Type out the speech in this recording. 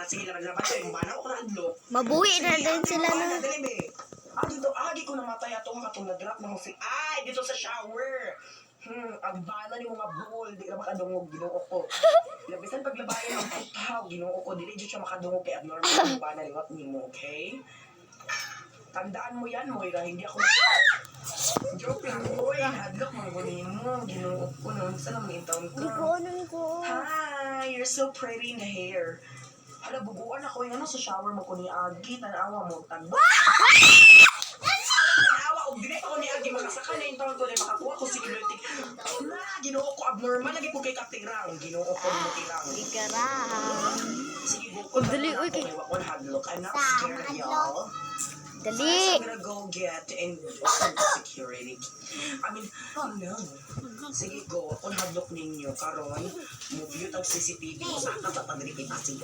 sige, laban-laban tayo. Yung bana ko na adlo. Mabuhi na din sila na. Dali, be. Dito, di ko namatay atong katong nag-drop ng si dito sa shower. Ang bana ni mga bull, di ka makadungog, ginoo ko. Labisan paglabayan ng putaw, ginoo ko, dili dito siya makadungog kay abnormal ang bana liwat ni mo, okay? Tandaan mo yan, Moira, hindi ako... Joke lang, boy. Hadlock mo mo. Ginoo ko noon. Saan ang itong ko? Hi, you're so pretty in the hair. Hala, bubuan ako yung sa shower mo ko ni Agi. Tanawa mo. Tanawa o dinay ako ni Agi. Makasaka na yung taon ko na makakuha ko si Kilotik. Ginoo ko abnormal. Lagi po kay katirang. Ginoo ko ni matirang. Ikarang. Sige, bukod. Dali, uy. Hadlock. I'm not scared, y'all. Dali. I'm gonna go get and security. I mean, no. Sige, go. Kung hadlock ninyo, karon, move yung tag CCTV mo sa katatagri kita. Sige.